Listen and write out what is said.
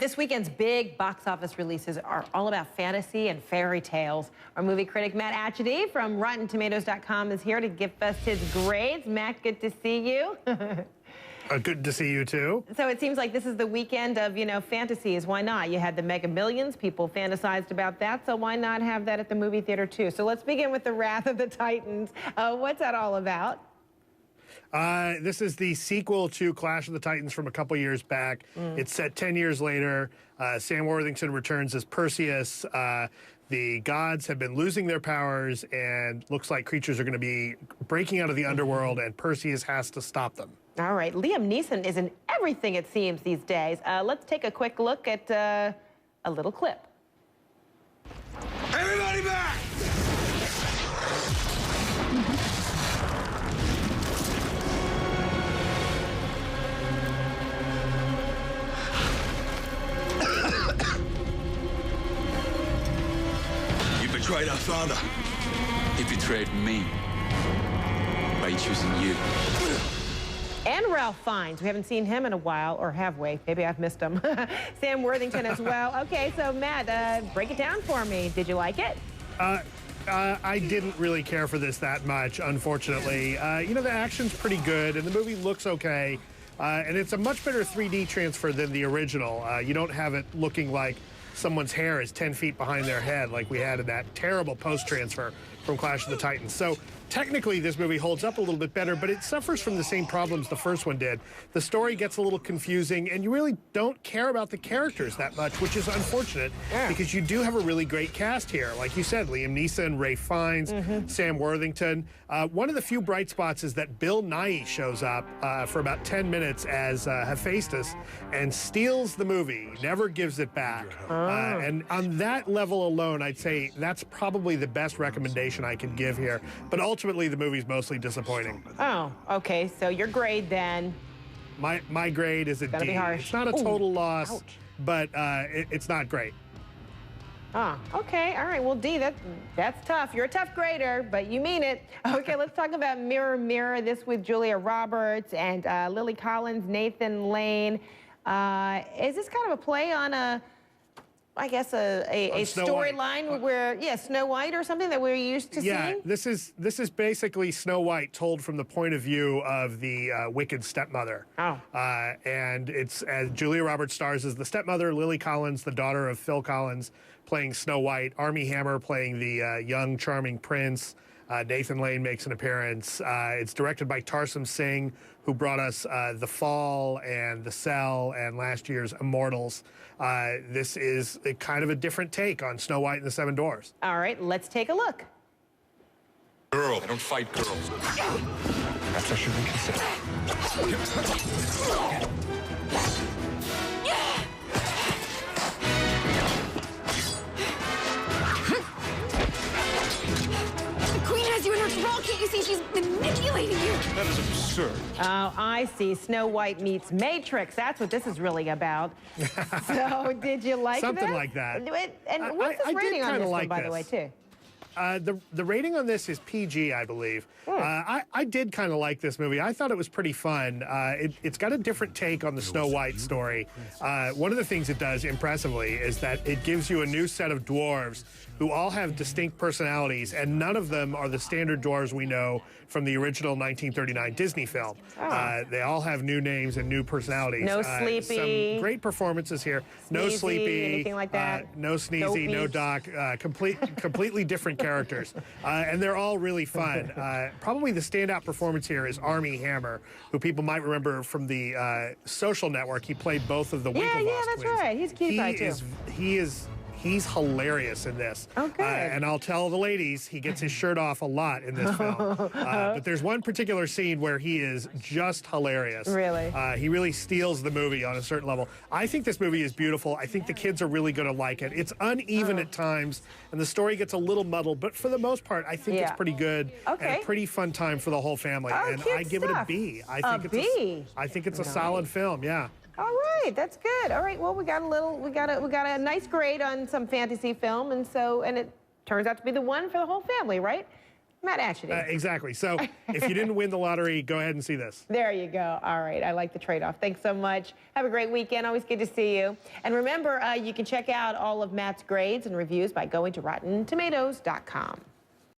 This weekend's big box office releases are all about fantasy and fairy tales. Our movie critic Matt Atchity from RottenTomatoes.com is here to give us his grades. Matt, good to see you. Good to see you, too. So it seems like this is the weekend of, fantasies. Why not? You had the Mega Millions. People fantasized about that, so why not have that at the movie theater, too? So let's begin with the Wrath of the Titans. What's that all about? This is the sequel to Clash of the Titans from a couple years back. It's set 10 years later. Sam Worthington returns as Perseus. The gods have been losing their powers, and looks like creatures are going to be breaking out of the underworld, and Perseus has to stop them. All right. Liam Neeson is in everything, it seems, these days. Let's take a quick look at a little clip. Everybody back! You betrayed our father. He betrayed me by choosing you. And Ralph Fiennes. We haven't seen him in a while, or have we? Maybe I've missed him. Sam Worthington as well. Okay, so Matt, break it down for me. Did you like it? I didn't really care for this that much, unfortunately. The action's pretty good, and the movie looks okay. And it's a much better 3D transfer than the original. You don't have it looking like someone's hair is 10 feet behind their head like we had in that terrible post-transfer from Clash of the Titans. So technically this movie holds up a little bit better, but it suffers from the same problems the first one did. The story gets a little confusing, and you really don't care about the characters that much, which is unfortunate because you do have a really great cast here. Like you said, Liam Neeson, Ralph Fiennes, Sam Worthington. One of the few bright spots is that Bill Nighy shows up for about 10 minutes as Hephaestus and steals the movie, never gives it back. And on that level alone, I'd say that's probably the best recommendation I can give here. But ultimately, the movie's mostly disappointing. Oh, okay. So your grade then? My grade is a D. Be harsh. It's not a total loss, ouch. but it's not great. Okay. All right. Well, D, that's tough. You're a tough grader, but you mean it. Okay, let's talk about Mirror, Mirror. This with Julia Roberts and Lily Collins, Nathan Lane. Is this kind of a play on a storyline where, Snow White or something that we're used to seeing? This is basically Snow White told from the point of view of the wicked stepmother. And it's Julia Roberts stars as the stepmother, Lily Collins, the daughter of Phil Collins, playing Snow White, Armie Hammer playing the young, charming prince. Nathan Lane makes an appearance. It's directed by Tarsem Singh, who brought us The Fall and The Cell and last year's Immortals. This is kind of a different take on Snow White and the Seven Dwarfs. All right, let's take a look. Girl, I don't fight girls. Perhaps I should reconsider. You in her thrall. Can't you see she's manipulating you? That is absurd. Oh, I see. Snow White meets Matrix. That's what this is really about. So, did you like Something like that. And what's the rating on this one, by the way, too? The rating on this is PG, I believe. I did kind of like this movie. I thought it was pretty fun. It's got a different take on the Snow White story. One of the things it does impressively is that it gives you a new set of dwarves who all have distinct personalities, and none of them are the standard dwarves we know from the original 1939 Disney film. They all have new names and new personalities. No Sleepy. Some great performances here. No Sneezy, Sleepy. anything like that? No Sneezy, no Doc. Completely different characters. And they're all really fun. Probably the standout performance here is Armie Hammer, who people might remember from the Social Network. He played both of the Winklevoss twins. Yeah, that's right. He's a cute guy, too. He's hilarious in this. Oh, good. And I'll tell the ladies, he gets his shirt off a lot in this film. But there's one particular scene where he is just hilarious. Really? He really steals the movie on a certain level. I think this movie is beautiful. I think the kids are really going to like it. It's uneven at times, and the story gets a little muddled, but for the most part, I think it's pretty good and a pretty fun time for the whole family. And I give it a B. I think it's a solid film, yeah. All right, that's good. All right, well, we got a nice grade on some fantasy film, and it turns out to be the one for the whole family, right? Matt Ashity. Exactly. So if you didn't win the lottery, go ahead and see this. There you go. All right. I like the trade-off. Thanks so much. Have a great weekend. Always good to see you. And remember, you can check out all of Matt's grades and reviews by going to RottenTomatoes.com.